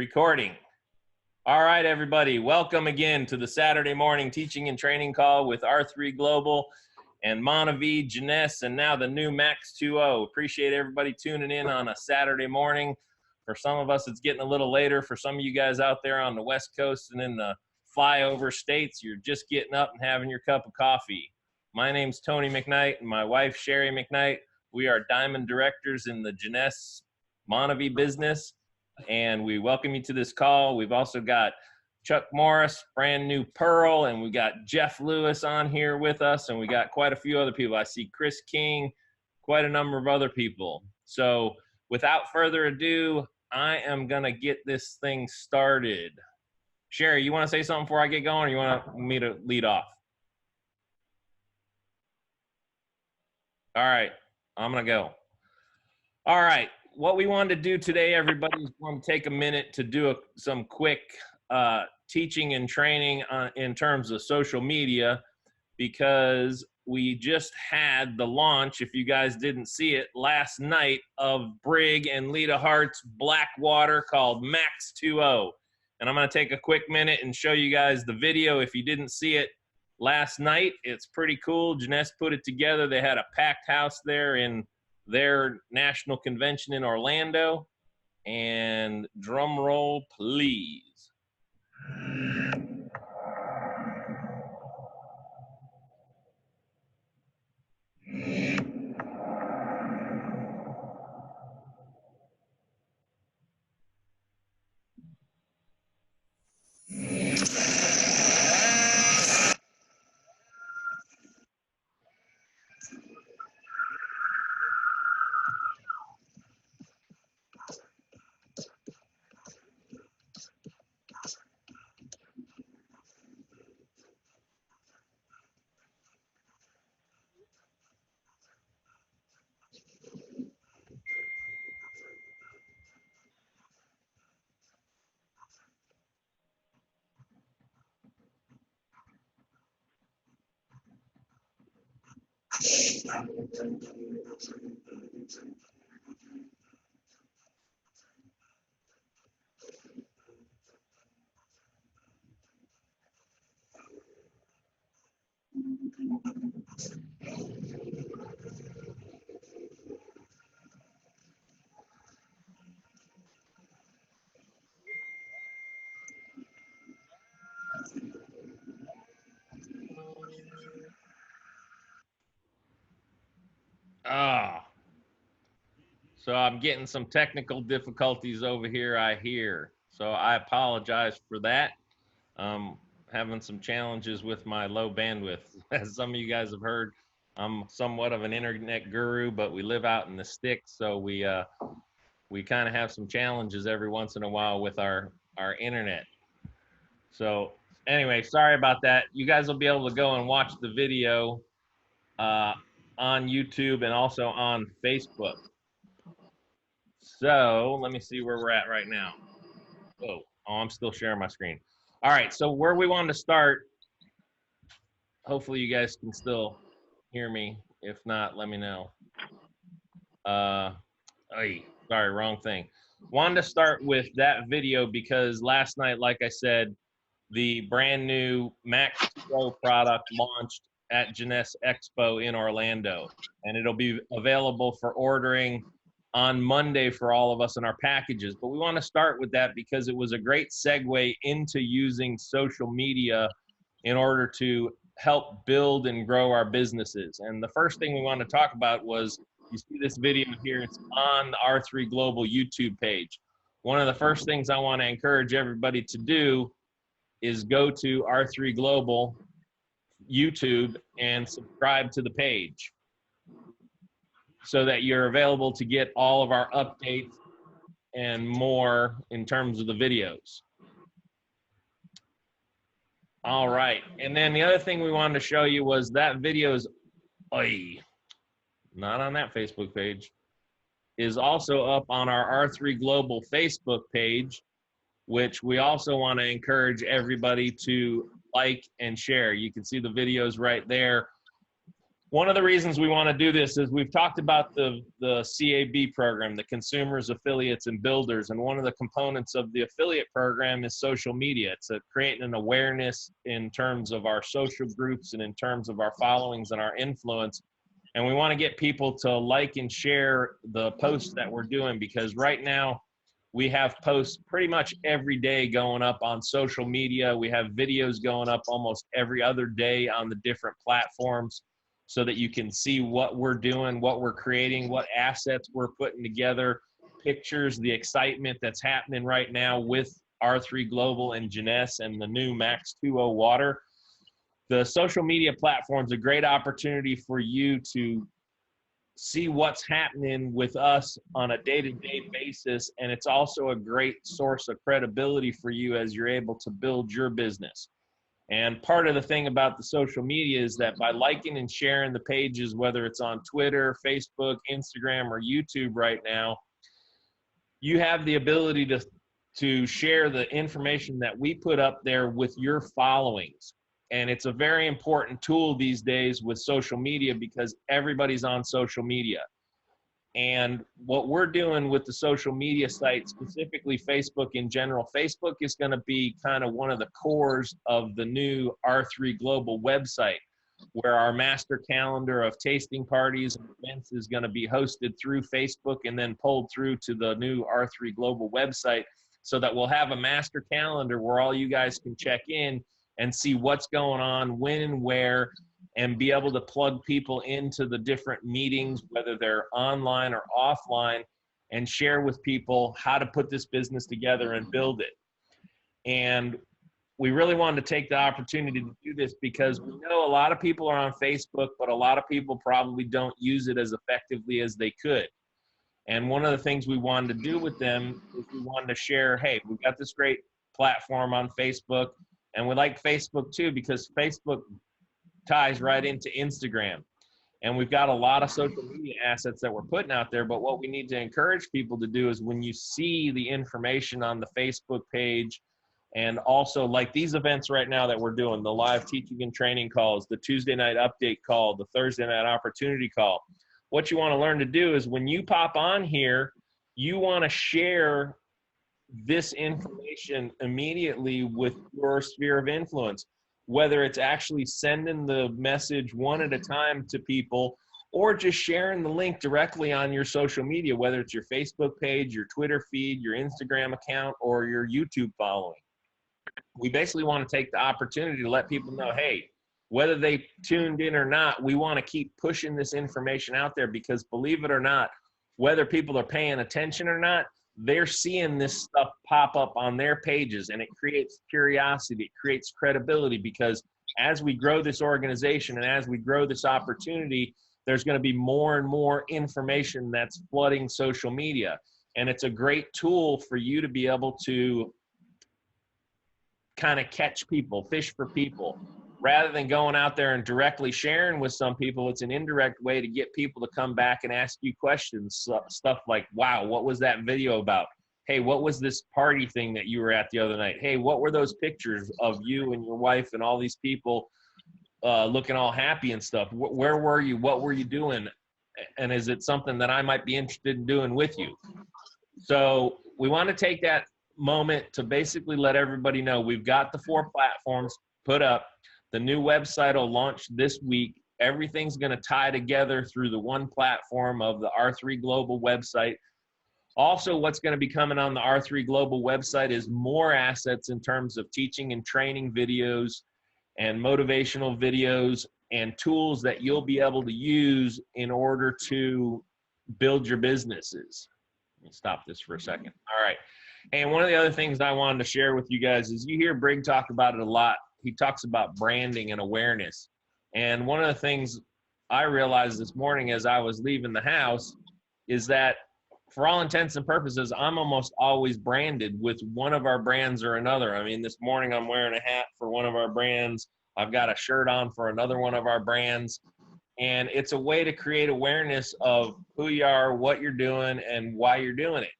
Recording. All right, everybody. Welcome again to the Saturday morning teaching and training call with R3 Global and Monavie, Jeunesse, and now the new MX2O. Appreciate everybody tuning in on a Saturday morning. For some of us, it's getting a little later. For some of you guys out there on the West Coast and in the flyover states, you're just getting up and having your cup of coffee. My name's Tony McKnight and my wife, Sherrie McKnight. We are diamond directors in the Jeunesse Monavie business, and we welcome you to this call. We've also got Chuck Morris, brand new Pearl, and we got Jeff Lewis on here with us, and we got quite a few other people. I see Chris King, quite a number of other people. So without further ado, I am gonna get this thing started. Sherrie, you wanna say something before I get going, or you want me to lead off? All right, I'm gonna go. All right. What we wanted to do today, everybody, is want to take a minute to do some quick teaching and training in terms of social media, because we just had the launch, if you guys didn't see it, last night of Brig and Lita Hart's Blackwater called MX2O. And I'm going to take a quick minute and show you guys the video if you didn't see it last night. It's pretty cool. Jeunesse put it together. They had a packed house there in their national convention in Orlando, and drum roll please. So I'm getting some technical difficulties over here, I hear. So I apologize for that. Having some challenges with my low bandwidth. As some of you guys have heard, I'm somewhat of an internet guru, but we live out in the sticks, so we kind of have some challenges every once in a while with our internet. So anyway, sorry about that. You guys will be able to go and watch the video on YouTube and also on Facebook. So let me see where we're at right now. Oh, I'm still sharing my screen. All right, so where we wanted to start, hopefully you guys can still hear me. If not, let me know. Sorry, wrong thing. Wanted to start with that video because last night, like I said, the brand new MX2O product launched at Jeunesse Expo in Orlando, and it'll be available for ordering on Monday for all of us in our packages. But we want to start with that because it was a great segue into using social media in order to help build and grow our businesses. And the first thing we want to talk about was, you see this video here, it's on the R3 Global YouTube page. One of the first things I want to encourage everybody to do is go to R3 Global YouTube and subscribe to the page, so that you're available to get all of our updates and more in terms of the videos. All right, and then the other thing we wanted to show you was that video is, not on that Facebook page, is also up on our R3 Global Facebook page, which we also want to encourage everybody to like and share. You can see the videos right there. One of the reasons we want to do this is we've talked about the CAB program, the Consumers, Affiliates, and Builders. And one of the components of the affiliate program is social media. It's creating an awareness in terms of our social groups and in terms of our followings and our influence. And we want to get people to like and share the posts that we're doing, because right now we have posts pretty much every day going up on social media. We have videos going up almost every other day on the different platforms, so that you can see what we're doing, what we're creating, what assets we're putting together, pictures, the excitement that's happening right now with R3 Global and Jeunesse and the new MX2O water. The social media platform is a great opportunity for you to see what's happening with us on a day-to-day basis, and it's also a great source of credibility for you as you're able to build your business. And part of the thing about the social media is that by liking and sharing the pages, whether it's on Twitter, Facebook, Instagram, or YouTube right now, you have the ability to share the information that we put up there with your followings. And it's a very important tool these days with social media, because everybody's on social media. And what we're doing with the social media site, specifically Facebook in general, Facebook is going to be kind of one of the cores of the new R3 Global website, where our master calendar of tasting parties and events is going to be hosted through Facebook and then pulled through to the new R3 Global website, so that we'll have a master calendar where all you guys can check in and see what's going on, when and where, and be able to plug people into the different meetings, whether they're online or offline, and share with people how to put this business together and build it. And we really wanted to take the opportunity to do this because we know a lot of people are on Facebook, but a lot of people probably don't use it as effectively as they could. And one of the things we wanted to do with them is we wanted to share, hey, we've got this great platform on Facebook, and we like Facebook too, because Facebook ties right into Instagram. And we've got a lot of social media assets that we're putting out there, but what we need to encourage people to do is when you see the information on the Facebook page, and also like these events right now that we're doing, the live teaching and training calls, the Tuesday night update call, the Thursday night opportunity call, what you want to learn to do is when you pop on here, you want to share this information immediately with your sphere of influence, whether it's actually sending the message one at a time to people, or just sharing the link directly on your social media, whether it's your Facebook page, your Twitter feed, your Instagram account, or your YouTube following. We basically want to take the opportunity to let people know, hey, whether they tuned in or not, we want to keep pushing this information out there, because believe it or not, whether people are paying attention or not, they're seeing this stuff pop up on their pages, and it creates curiosity, it creates credibility, because as we grow this organization and as we grow this opportunity, there's going to be more and more information that's flooding social media. And it's a great tool for you to be able to kind of catch people, fish for people. Rather than going out there and directly sharing with some people, it's an indirect way to get people to come back and ask you questions. Stuff like, wow, what was that video about? Hey, what was this party thing that you were at the other night? Hey, what were those pictures of you and your wife and all these people looking all happy and stuff? Where were you? What were you doing? And is it something that I might be interested in doing with you? So we want to take that moment to basically let everybody know we've got the 4 platforms put up. The new website will launch this week. Everything's going to tie together through the one platform of the R3 Global website. Also, what's going to be coming on the R3 Global website is more assets in terms of teaching and training videos and motivational videos and tools that you'll be able to use in order to build your businesses. Let me stop this for a second. All right. And one of the other things I wanted to share with you guys is you hear Brig talk about it a lot. He talks about branding and awareness. And one of the things I realized this morning as I was leaving the house is that for all intents and purposes, I'm almost always branded with one of our brands or another. I mean, this morning I'm wearing a hat for one of our brands. I've got a shirt on for another one of our brands. And it's a way to create awareness of who you are, what you're doing, and why you're doing it.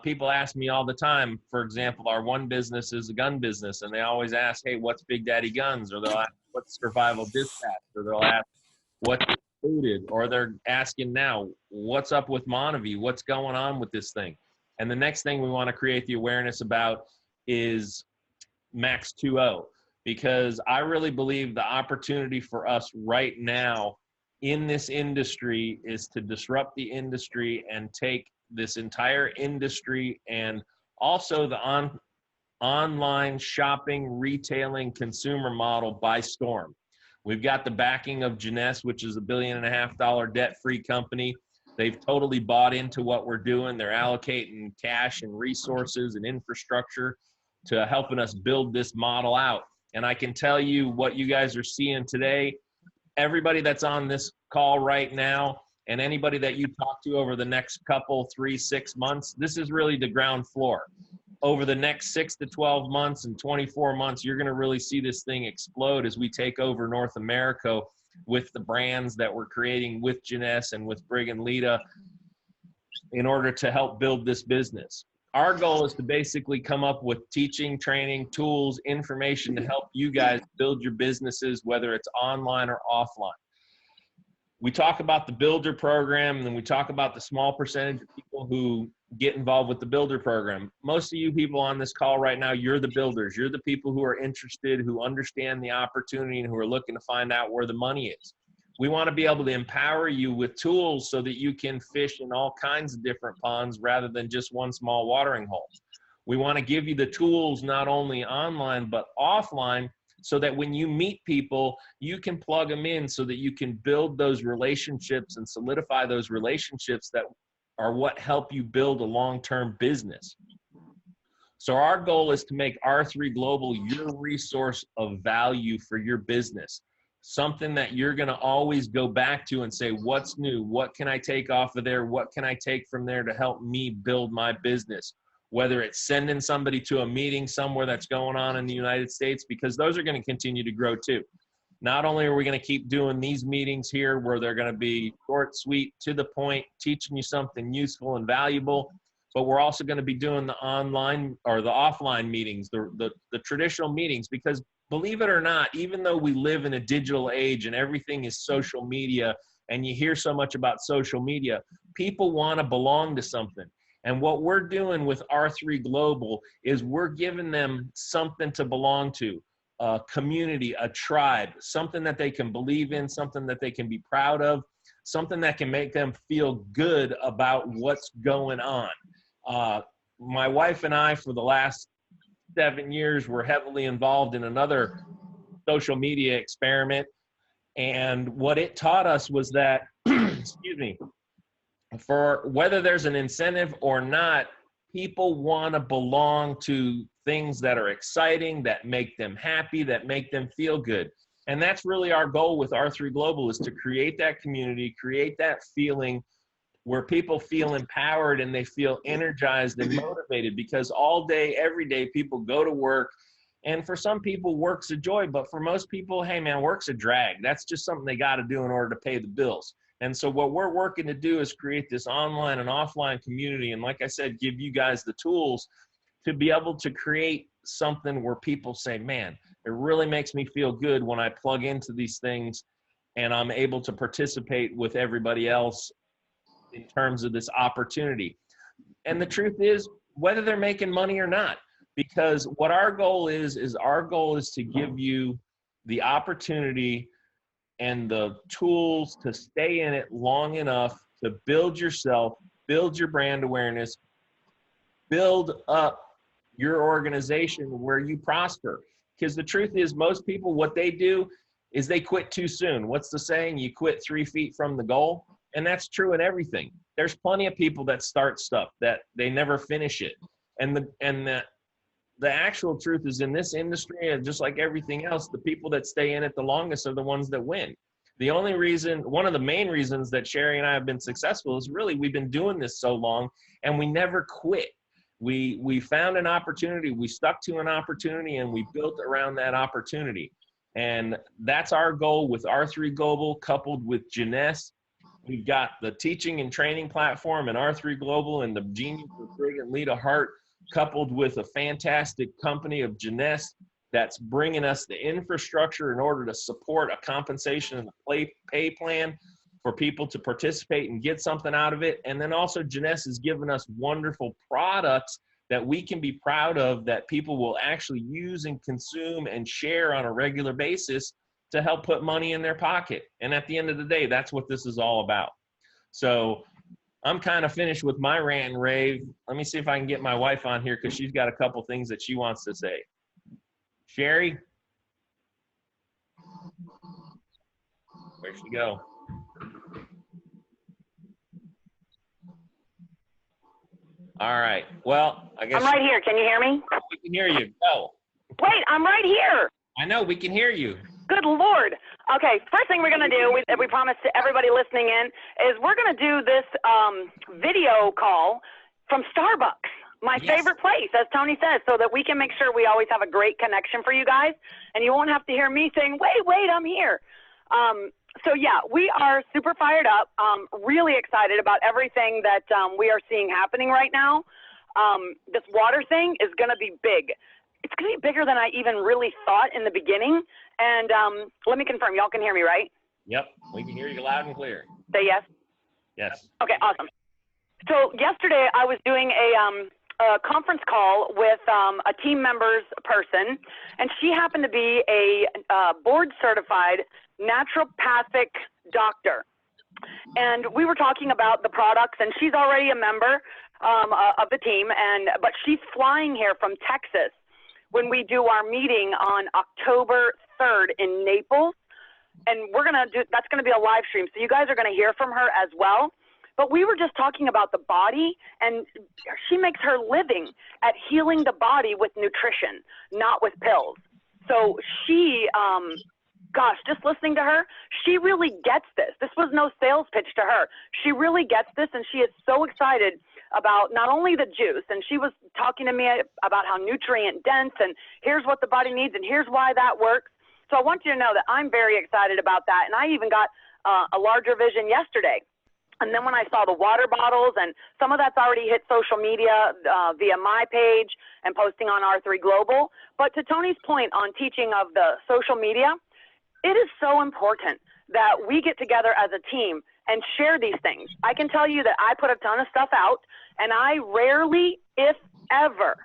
People ask me all the time, for example, our one business is a gun business, and they always ask, hey, what's Big Daddy Guns? Or they'll ask, what's Survival Dispatch? Or they'll ask, what's included, or they're asking now, what's up with McKnight? What's going on with this thing? And the next thing we want to create the awareness about is MX2O, because I really believe the opportunity for us right now in this industry is to disrupt the industry and take this entire industry and also the online shopping, retailing, consumer model by storm. We've got the backing of Jeunesse, which is a $1.5 billion debt-free company. They've totally bought into what we're doing. They're allocating cash and resources and infrastructure to helping us build this model out. And I can tell you what you guys are seeing today, everybody that's on this call right now and anybody that you talk to over the next couple, 3-6 months, this is really the ground floor. Over the next 6 to 12 months and 24 months, you're going to really see this thing explode as we take over North America with the brands that we're creating with Jeunesse and with Brig and Lita in order to help build this business. Our goal is to basically come up with teaching, training, tools, information to help you guys build your businesses, whether it's online or offline. We talk about the builder program, and then we talk about the small percentage of people who get involved with the builder program. Most of you people on this call right now, you're the builders. You're the people who are interested, who understand the opportunity, and who are looking to find out where the money is. We want to be able to empower you with tools so that you can fish in all kinds of different ponds rather than just one small watering hole. We want to give you the tools not only online but offline, so that when you meet people, you can plug them in so that you can build those relationships and solidify those relationships that are what help you build a long-term business. So our goal is to make R3 Global your resource of value for your business. Something that you're going to always go back to and say, what's new? What can I take off of there? What can I take from there to help me build my business? Whether it's sending somebody to a meeting somewhere that's going on in the United States, because those are going to continue to grow too. Not only are we going to keep doing these meetings here where they're going to be short, sweet, to the point, teaching you something useful and valuable, but we're also going to be doing the online or the offline meetings, the traditional meetings, because believe it or not, even though we live in a digital age and everything is social media, and you hear so much about social media, people want to belong to something. And what we're doing with R3 Global is we're giving them something to belong to, a community, a tribe, something that they can believe in, something that they can be proud of, something that can make them feel good about what's going on. My wife and I, for the last 7 years, were heavily involved in another social media experiment. And what it taught us was that, excuse me, for whether there's an incentive or not, people want to belong to things that are exciting, that make them happy, that make them feel good. And that's really our goal with R3 Global, is to create that community, create that feeling where people feel empowered and they feel energized and motivated, because all day, every day, people go to work. And for some people, work's a joy, but for most people, hey man, work's a drag. That's just something they got to do in order to pay the bills. And so what we're working to do is create this online and offline community. And like I said, give you guys the tools to be able to create something where people say, man, it really makes me feel good when I plug into these things and I'm able to participate with everybody else in terms of this opportunity. And the truth is, whether they're making money or not, because what our goal is to give you the opportunity and the tools to stay in it long enough to build yourself, build your brand awareness, build up your organization where you prosper. Because the truth is, most people, what they do is they quit too soon. What's the saying? You quit 3 feet from the goal. And that's true in everything. There's plenty of people that start stuff that they never finish it. And the actual truth is, in this industry, and just like everything else, the people that stay in it the longest are the ones that win. The only reason, one of the main reasons that Sherrie and I have been successful is really we've been doing this so long and we never quit. We found an opportunity, we stuck to an opportunity, and we built around that opportunity. And that's our goal with R3 Global, coupled with Jeunesse. We've got the teaching and training platform and R3 Global and the genius of Brig and Lita Hart, coupled with a fantastic company of Jeunesse. that's bringing us the infrastructure in order to support a compensation and a pay plan for people to participate and get something out of it. And then also Janess has given us wonderful products that we can be proud of, that people will actually use and consume and share on a regular basis to help put money in their pocket. And at the end of the day, that's what this is all about. So I'm kind of finished with my rant and rave. Let me see if I can get my wife on here, because she's got a couple things that she wants to say. Sherrie? Where'd she go? All right. Well, I guess I'm right here. Can you hear me? we can hear you. Go. Wait, I'm right here. I know, we can hear you. Good Lord. Okay, first thing we're going to do, we promised to everybody listening in, is we're going to do this video call from Starbucks, my favorite place, as Tony says, so that we can make sure we always have a great connection for you guys, and you won't have to hear me saying, wait, I'm here. So yeah, we are super fired up, really excited about everything that we are seeing happening right now. This water thing is going to be big. It's going to be bigger than I even really thought in the beginning. And let me confirm, y'all can hear me, right? Yep, we can hear you loud and clear. Say yes? Yes. Okay, awesome. So yesterday I was doing a conference call with a team members person, and she happened to be a board certified naturopathic doctor. And we were talking about the products, and she's already a member of the team, but she's flying here from Texas when we do our meeting on October 3rd in Naples. And that's gonna be a live stream. So you guys are gonna hear from her as well. But we were just talking about the body, and she makes her living at healing the body with nutrition, not with pills. So she, gosh, just listening to her, she really gets this. This was no sales pitch to her. She really gets this, and she is so excited about not only the juice, and she was talking to me about how nutrient dense, and here's what the body needs, and here's why that works. So I want you to know that I'm very excited about that, and I even got a larger vision yesterday. And then when I saw the water bottles, and some of that's already hit social media via my page and posting on R3 Global. But to Tony's point on teaching of the social media, it is so important that we get together as a team and share these things. I can tell you that I put a ton of stuff out, and I rarely, if ever,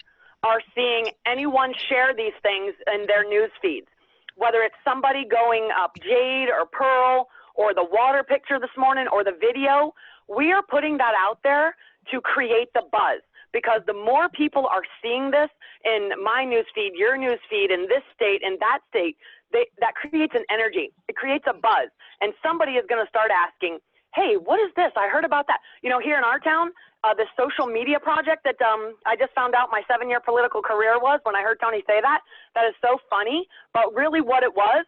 are seeing anyone share these things in their news feeds. Whether it's somebody going up Jade or Pearl, or the water picture this morning, or the video, we are putting that out there to create the buzz. Because the more people are seeing this in my news feed, your news feed, in this state, in that state, that creates an energy. It creates a buzz. And somebody is gonna start asking, hey, what is this? I heard about that. You know, here in our town, this social media project that I just found out my 7-year political career was when I heard Tony say that. That is so funny. But really what it was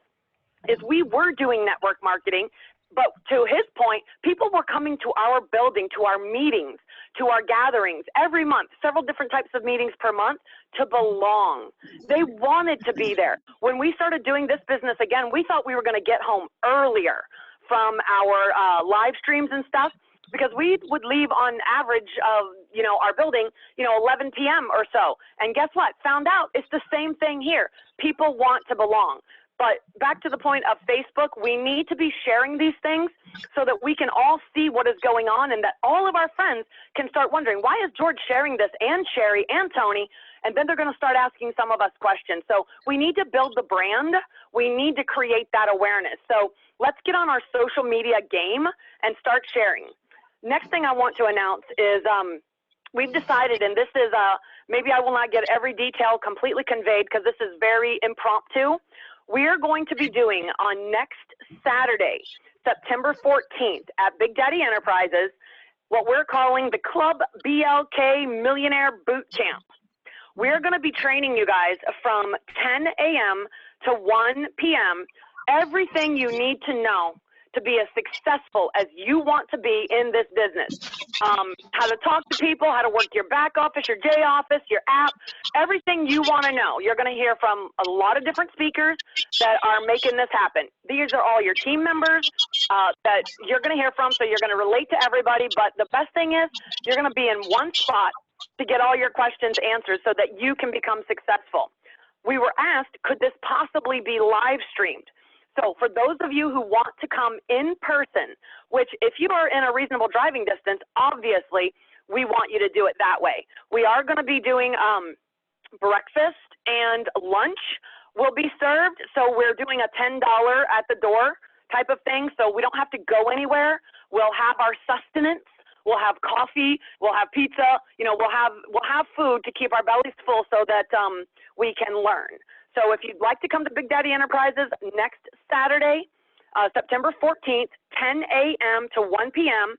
is we were doing network marketing, but to his point, people were coming to our building, to our meetings, to our gatherings every month, several different types of meetings per month, to belong. They wanted to be there. When we started doing this business again, we thought we were going to get home earlier from our live streams and stuff, because we would leave on average of, our building, 11 p.m. or so. And guess what? Found out it's the same thing here. People want to belong. But back to the point of Facebook, we need to be sharing these things so that we can all see what is going on, and that all of our friends can start wondering, why is George sharing this, and Sherrie and Tony? And then they're going to start asking some of us questions. So we need to build the brand. We need to create that awareness. So let's get on our social media game and start sharing. Next thing I want to announce is we've decided, and this is maybe I will not get every detail completely conveyed because this is very impromptu. We are going to be doing on next Saturday, September 14th at Big Daddy Enterprises, what we're calling the Club BLK Millionaire Boot Camp. We're going to be training you guys from 10 a.m. to 1 p.m. everything you need to know to be as successful as you want to be in this business. How to talk to people, how to work your back office, your J office, your app, everything you want to know. You're going to hear from a lot of different speakers that are making this happen. These are all your team members that you're going to hear from, so you're going to relate to everybody. But the best thing is you're going to be in one spot to get all your questions answered so that you can become successful. we were asked, could this possibly be live streamed? So for those of you who want to come in person, which if you are in a reasonable driving distance, obviously we want you to do it that way. We are going to be doing breakfast and lunch will be served. So we're doing a $10 at the door type of thing. So we don't have to go anywhere. We'll have our sustenance. We'll have coffee. We'll have pizza. You know, we'll have food to keep our bellies full so that we can learn. So if you'd like to come to Big Daddy Enterprises next Saturday, September 14th, 10 a.m. to 1 p.m.,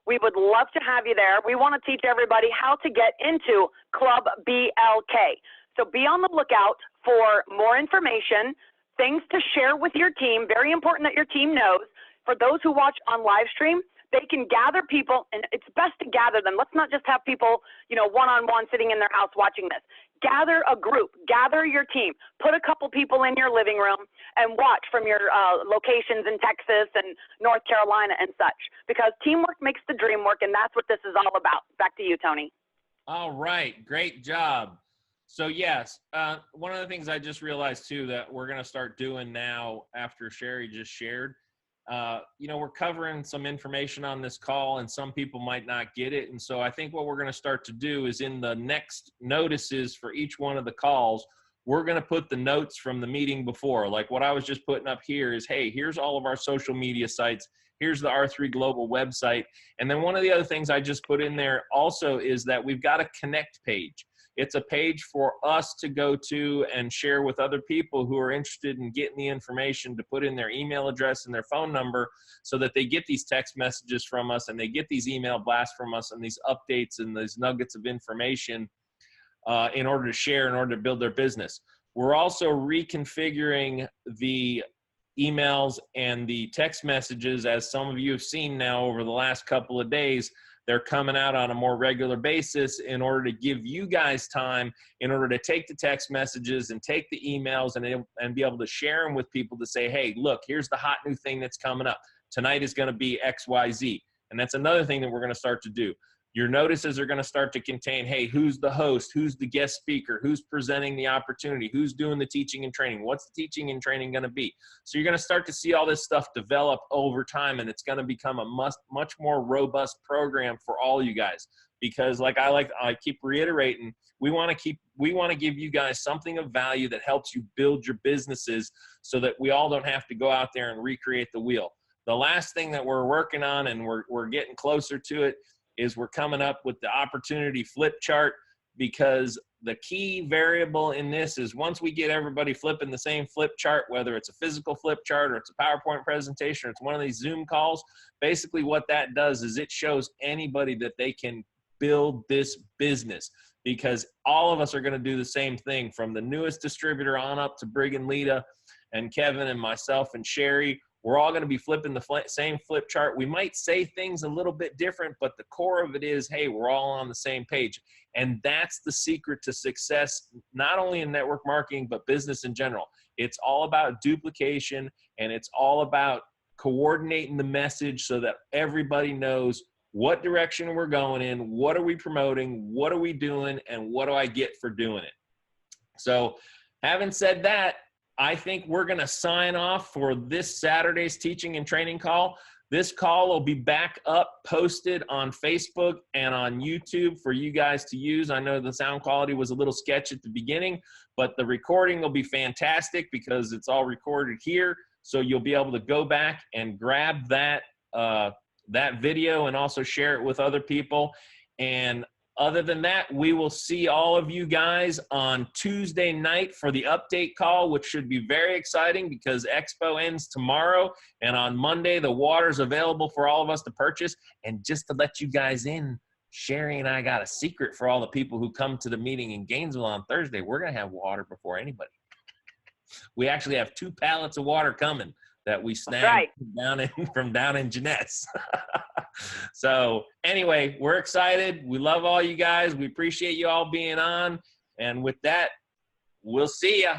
we would love to have you there. We want to teach everybody how to get into Club BLK. So be on the lookout for more information, things to share with your team. Very important that your team knows. For those who watch on live stream, they can gather people, and it's best to gather them. Let's not just have people, you know, one-on-one sitting in their house watching this. Gather a group, gather your team, put a couple people in your living room and watch from your locations in Texas and North Carolina and such, because teamwork makes the dream work, and that's what this is all about. Back to you, Tony. All right, great job. So yes, one of the things I just realized too that we're going to start doing now after Sherrie just shared, you know, we're covering some information on this call and some people might not get it. And so I think what we're going to start to do is in the next notices for each one of the calls, we're going to put the notes from the meeting before. Like what I was just putting up here is, hey, here's all of our social media sites. Here's the R3 Global website. And then one of the other things I just put in there also is that we've got a connect page. It's a page for us to go to and share with other people who are interested in getting the information, to put in their email address and their phone number so that they get these text messages from us and they get these email blasts from us and these updates and these nuggets of information in order to share, in order to build their business. We're also reconfiguring the emails and the text messages, as some of you have seen now over the last couple of days. They're coming out on a more regular basis in order to give you guys time, in order to take the text messages and take the emails and be able to share them with people to say, hey, look, here's the hot new thing that's coming up. Tonight is going to be XYZ. And that's another thing that we're going to start to do. Your notices are going to start to contain, hey, who's the host? Who's the guest speaker? Who's presenting the opportunity? Who's doing the teaching and training? What's the teaching and training going to be? So you're going to start to see all this stuff develop over time, and it's going to become a much more robust program for all you guys. Because I keep reiterating, we want to give you guys something of value that helps you build your businesses so that we all don't have to go out there and recreate the wheel. The last thing that we're working on, and we're getting closer to it, is we're coming up with the opportunity flip chart, because the key variable in this is once we get everybody flipping the same flip chart, whether it's a physical flip chart or it's a PowerPoint presentation or it's one of these Zoom calls, basically what that does is it shows anybody that they can build this business, because all of us are going to do the same thing, from the newest distributor on up to Brig and Lita and Kevin and myself and Sherrie. We're all going to be flipping the same flip chart. We might say things a little bit different, but the core of it is, hey, we're all on the same page. And that's the secret to success, not only in network marketing, but business in general. It's all about duplication, and it's all about coordinating the message so that everybody knows what direction we're going in, what are we promoting, what are we doing, and what do I get for doing it. So having said that, I think we're going to sign off for this Saturday's teaching and training call. This call will be back up, posted on Facebook and on YouTube for you guys to use. I know the sound quality was a little sketch at the beginning, but the recording will be fantastic because it's all recorded here. So you'll be able to go back and grab that video and also share it with other people. And other than that, we will see all of you guys on Tuesday night for the update call, which should be very exciting because Expo ends tomorrow. And on Monday, the water's available for all of us to purchase. And just to let you guys in, Sherrie and I got a secret for all the people who come to the meeting in Gainesville on Thursday. We're going to have water before anybody. We actually have 2 pallets of water coming that we snagged from down in Jeunesse. So anyway, we're excited. We love all you guys. We appreciate you all being on. And with that, we'll see ya.